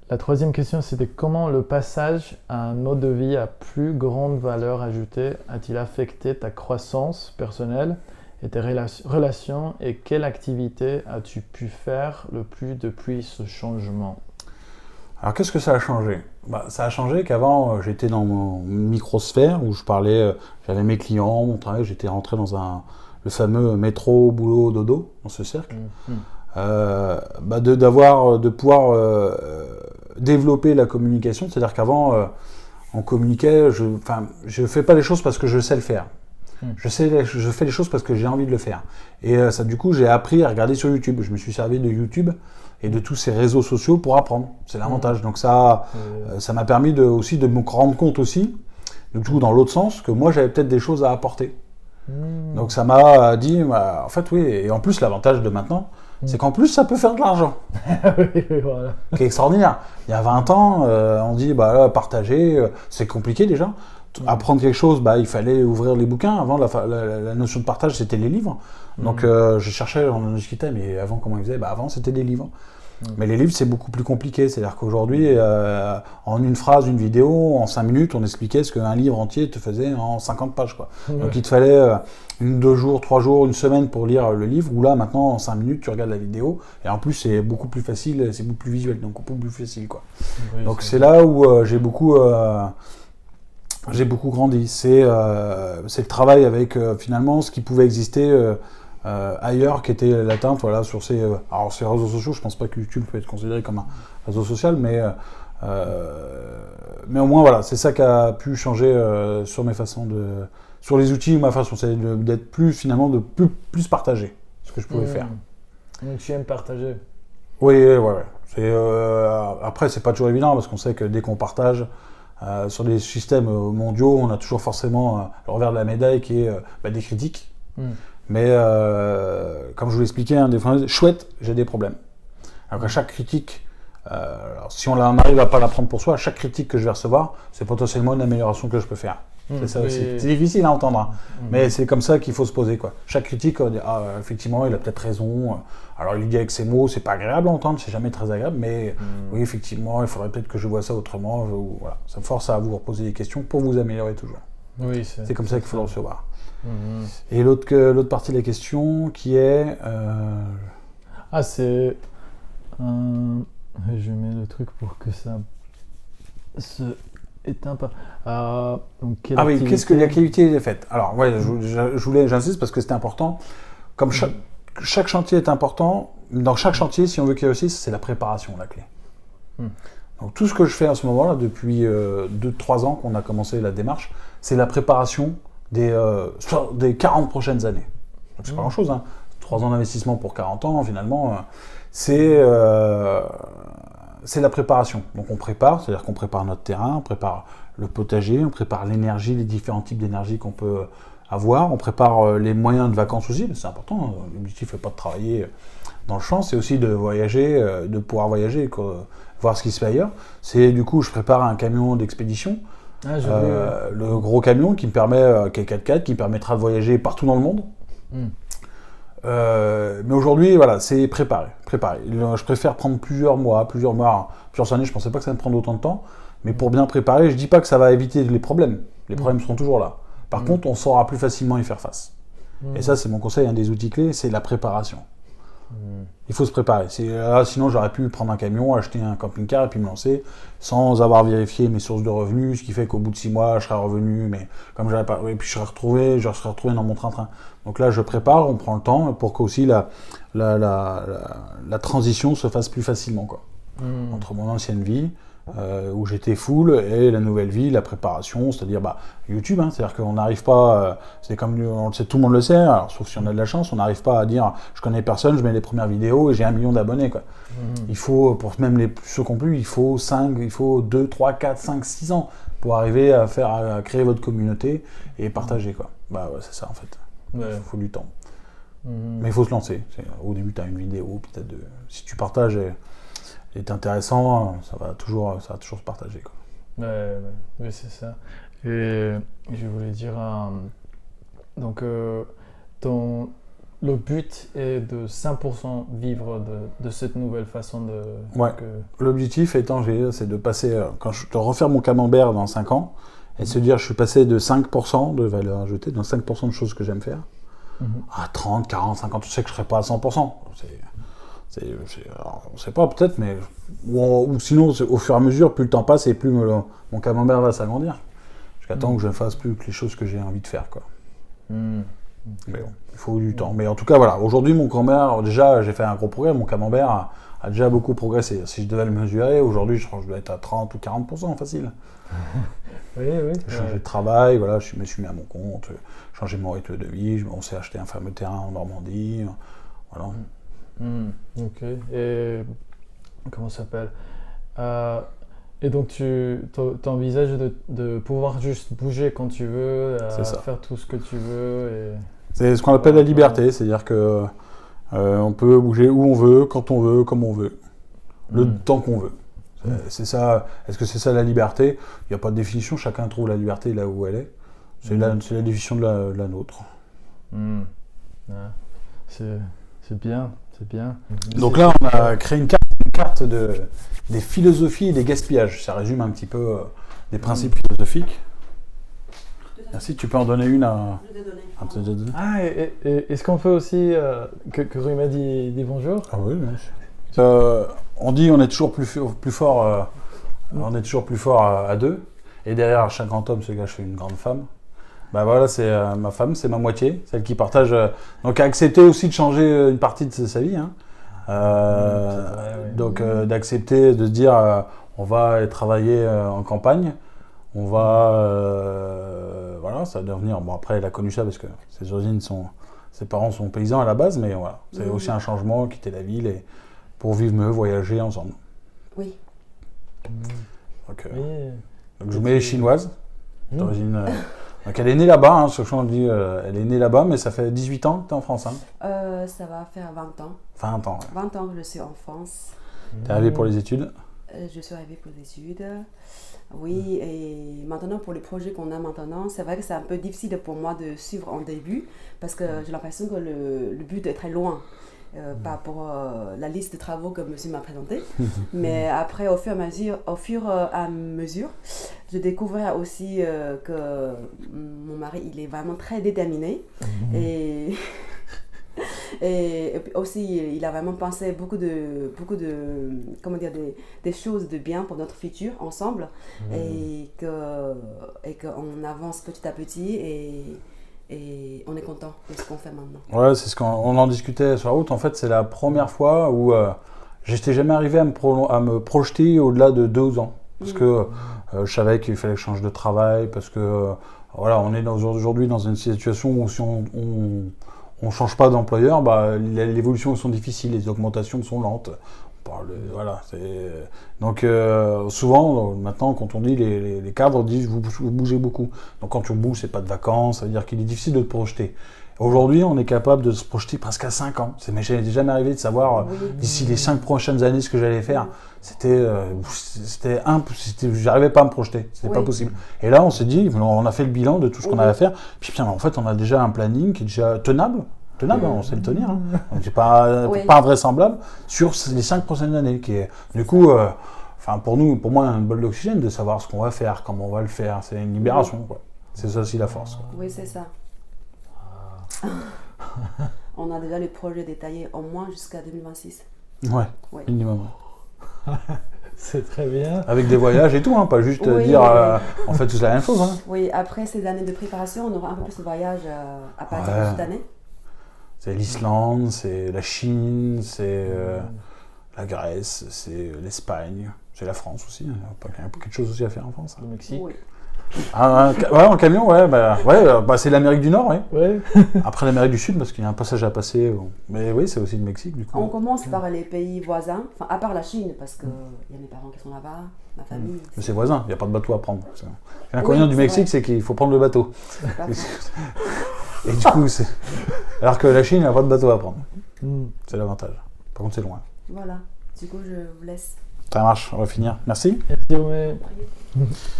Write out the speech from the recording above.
La troisième question, c'était comment le passage à un mode de vie à plus grande valeur ajoutée a-t-il affecté ta croissance personnelle et tes relations et quelle activité as-tu pu faire le plus depuis ce changement? Alors qu'est-ce que ça a changé? Ça a changé qu'avant j'étais dans mon microsphère où je parlais, j'avais mes clients, mon travail, j'étais rentré dans le fameux métro, boulot, dodo, dans ce cercle. Mhm. De pouvoir développer la communication, c'est-à-dire qu'avant on communiquait, je fais pas les choses parce que je sais le faire. Je fais les choses parce que j'ai envie de le faire. Et ça, du coup, j'ai appris à regarder sur YouTube. Je me suis servi de YouTube et de tous ces réseaux sociaux pour apprendre. C'est l'avantage. Donc ça m'a permis aussi de me rendre compte aussi, du coup, dans l'autre sens, que moi, j'avais peut-être des choses à apporter. Donc ça m'a dit, en fait, oui. Et en plus, l'avantage de maintenant, c'est qu'en plus, ça peut faire de l'argent. Oui, voilà. Qui est extraordinaire. Il y a 20 ans, on dit, partager, c'est compliqué déjà. Apprendre quelque chose, il fallait ouvrir les bouquins. Avant, la notion de partage, c'était les livres. Donc, je cherchais, on en discutait, mais avant, comment ils faisaient? Avant, c'était des livres. Mais les livres, c'est beaucoup plus compliqué. C'est-à-dire qu'aujourd'hui, en une phrase, une vidéo, en 5 minutes, on expliquait ce qu'un livre entier te faisait en 50 pages, quoi. Donc, il te fallait 2 jours, 3 jours, une semaine pour lire le livre, ou là, maintenant, en 5 minutes, tu regardes la vidéo, et en plus, c'est beaucoup plus facile, c'est beaucoup plus visuel, donc beaucoup plus facile, quoi. Oui, Donc, c'est là où j'ai beaucoup grandi. C'est le travail avec finalement ce qui pouvait exister ailleurs, qui était l'atteinte sur ces réseaux sociaux. Je pense pas que YouTube peut être considéré comme un réseau social, mais au moins voilà, c'est ça qui a pu changer sur mes façons sur les outils. Ma façon, c'est d'être plus partagé ce que je pouvais faire. Donc tu aimes partager. Oui, ouais. Après, c'est pas toujours évident parce qu'on sait que dès qu'on partage sur les systèmes mondiaux, on a toujours forcément le revers de la médaille qui est des critiques. Mais comme je vous l'expliquais, des fois, chouette, j'ai des problèmes. Alors qu'à chaque critique, si on arrive à pas la prendre pour soi, à chaque critique que je vais recevoir, c'est potentiellement une amélioration que je peux faire. C'est ça aussi. C'est difficile à entendre, mais c'est comme ça qu'il faut se poser, quoi. Chaque critique, on dit effectivement, il a peut-être raison. Alors il le dit avec ses mots, c'est pas agréable à entendre, c'est jamais très agréable, mais oui, effectivement, il faudrait peut-être que je vois ça autrement. Voilà, ça me force à vous reposer des questions pour vous améliorer toujours. Oui, c'est comme ça qu'il faut le recevoir. Et l'autre partie de la question qui est c'est je mets le truc pour que ça se éteint pas. Donc, oui, qu'est-ce que l'activité est faite? Alors, ouais, j'insiste parce que c'est important. Comme chaque chantier est important, dans chaque chantier, si on veut qu'il réussisse, c'est la préparation, la clé. Donc, tout ce que je fais à ce moment-là, depuis 2-3 ans qu'on a commencé la démarche, c'est la préparation des 40 prochaines années. Donc, c'est pas grand-chose, hein. 3 ans d'investissement pour 40 ans, finalement, c'est la préparation. Donc on prépare, c'est-à-dire qu'on prépare notre terrain, on prépare le potager, on prépare l'énergie, les différents types d'énergie qu'on peut avoir, on prépare les moyens de vacances aussi, c'est important, l'objectif n'est pas de travailler dans le champ, c'est aussi de voyager, de pouvoir voyager, voir ce qui se fait ailleurs. C'est du coup, je prépare un camion d'expédition, le gros camion qui me permet, qui est 4x4, qui me permettra de voyager partout dans le monde. Mais aujourd'hui, voilà, c'est préparé. Je préfère prendre plusieurs années. Je pensais pas que ça me prendre autant de temps, mais pour bien préparer, je dis pas que ça va éviter les problèmes. Les problèmes seront toujours là. Par contre, on saura plus facilement y faire face. Et ça, c'est mon conseil, un des outils clés, c'est la préparation. Il faut se préparer. Sinon, j'aurais pu prendre un camion, acheter un camping-car et puis me lancer sans avoir vérifié mes sources de revenus, ce qui fait qu'au bout de 6 mois, je serais revenu, mais comme j'avais pas, et puis je serais retrouvé dans mon train-train. Donc là, je prépare, on prend le temps pour qu'aussi la transition se fasse plus facilement, quoi. Entre mon ancienne vie, où j'étais full, et la nouvelle vie, la préparation, c'est-à-dire YouTube, hein, c'est-à-dire qu'on n'arrive pas, c'est comme on le sait, tout le monde le sait, alors, sauf si on a de la chance, on n'arrive pas à dire je connais personne, je mets les premières vidéos et j'ai 1 million d'abonnés, quoi. Il faut, pour même ceux qui ont plus, il faut 2, 3, 4, 5, 6 ans pour arriver à créer votre communauté et partager, quoi. Ouais, c'est ça en fait. Il faut du temps. Mais il faut se lancer. Au début, tu as une vidéo, puis si tu partages est intéressant, ça va toujours se partager, quoi. Oui, c'est ça. Et je voulais dire, donc le but est de 100% vivre de cette nouvelle façon de... Ouais. L'objectif étant, c'est de passer, quand je te refaire mon camembert dans 5 ans, et de se dire je suis passé de 5% de valeur ajoutée, dans 5% de choses que j'aime faire, à 30, 40, 50, je sais que je ne serai pas à 100%. Alors, on ne sait pas peut-être, mais ou sinon au fur et à mesure, plus le temps passe et plus mon camembert va s'agrandir. Jusqu'à temps que je ne fasse plus que les choses que j'ai envie de faire, quoi. Mais bon, il faut du temps. Mais en tout cas, voilà, aujourd'hui mon camembert, déjà j'ai fait un gros progrès, mon camembert a déjà beaucoup progressé. Si je devais le mesurer, aujourd'hui je crois que je dois être à 30 ou 40% facile. Oui. J'ai changé de travail, voilà, je me suis mis à mon compte, changé mon rythme de vie, on s'est acheté un fameux terrain en Normandie, voilà. Ok. Et comment ça s'appelle et donc tu envisages de pouvoir juste bouger quand tu veux, faire tout ce que tu veux. C'est ce qu'on appelle la liberté, c'est-à-dire que on peut bouger où on veut, quand on veut, comme on veut, le temps qu'on veut. C'est ça. Est-ce que c'est ça la liberté? Il n'y a pas de définition, chacun trouve la liberté là où elle est. C'est la définition de la nôtre. C'est bien. Donc là, on a créé une carte des philosophies et des gaspillages. Ça résume un petit peu des principes philosophiques. Merci, tu peux en donner une à... Je vais donner. Ah, et est-ce qu'on peut aussi que Ruma dit bonjour? Ah oui, on dit on est toujours plus fort, on est toujours plus fort à deux. Et derrière chaque grand homme se cache une grande femme. Ben voilà, c'est ma femme, c'est ma moitié, celle qui partage. Donc a accepté aussi de changer une partie de sa vie. Donc d'accepter de se dire on va travailler en campagne, on va voilà, ça va devenir. Bon après elle a connu ça parce que ses parents sont paysans à la base, mais voilà, c'est aussi un changement, quitter la ville et pour vivre mieux, voyager ensemble. Oui. Donc je vous mets chinoise d'origine. Donc elle est née là-bas, ce que on dit, elle est née là-bas, mais ça fait 18 ans que tu es en France. Ça va faire 20 ans. 20 ans. 20 ans que je suis en France. Tu es arrivée pour les études? Je suis arrivée pour les études. Oui, et maintenant pour les projets qu'on a maintenant, c'est vrai que c'est un peu difficile pour moi de suivre en début parce que j'ai l'impression que le but est très loin. Par rapport à la liste de travaux que monsieur m'a présenté. Mais après, au fur et à mesure, je découvrais aussi que mon mari, il est vraiment très déterminé. Et aussi, il a vraiment pensé beaucoup de comment dire, des choses de bien pour notre futur ensemble. Et qu'on avance petit à petit et on est content de ce qu'on fait maintenant. Ouais, c'est ce qu'on en discutait sur la route. En fait, c'est la première fois où j'étais jamais arrivé à me projeter au-delà de 2 ans. Parce que je savais qu'il fallait que je change de travail, parce que voilà, on est aujourd'hui dans une situation où si on change pas d'employeur, les évolutions sont difficiles, les augmentations sont lentes. Voilà, donc souvent maintenant quand on dit les cadres disent vous bougez beaucoup, donc quand on bouge c'est pas de vacances, ça veut dire qu'il est difficile de te projeter. Aujourd'hui on est capable de se projeter presque à 5 ans, mais j'ai jamais arrivé de savoir d'ici les 5 prochaines années ce que j'allais faire, j'arrivais pas à me projeter, c'était pas possible. Et là on s'est dit, on a fait le bilan de tout ce qu'on avait à faire, puis en fait on a déjà un planning qui est déjà tenable, on sait le tenir, donc c'est pas invraisemblable sur les 5 prochaines années, qui est du coup, pour moi une bolle d'oxygène de savoir ce qu'on va faire, comment on va le faire, c'est une libération, quoi. C'est ça aussi la force. Oui, c'est ça. On a déjà les projets détaillés au moins jusqu'à 2026. Ouais. Minimum. C'est très bien. Avec des voyages et tout, pas juste dire on fait tous la même chose. Oui, après ces années de préparation, on aura un peu plus de voyages à partir de cette année. C'est l'Islande, c'est la Chine, c'est la Grèce, c'est l'Espagne, c'est la France aussi. Il y a quelque chose aussi à faire en France. Le Mexique. Oui. En camion, c'est l'Amérique du Nord, ouais. Après l'Amérique du Sud, parce qu'il y a un passage à passer. Mais oui, c'est aussi le Mexique, du coup. On commence par les pays voisins, à part la Chine, parce qu'il y a mes parents qui sont là-bas, ma famille. Mais c'est voisin, il n'y a pas de bateau à prendre. L'inconvénient du Mexique, c'est qu'il faut prendre le bateau. Et du coup, alors que la Chine, il n'y a pas de bateau à prendre. C'est l'avantage. Par contre, c'est loin. Voilà. Du coup, je vous laisse. Ça marche, on va finir. Merci. Merci, Romain.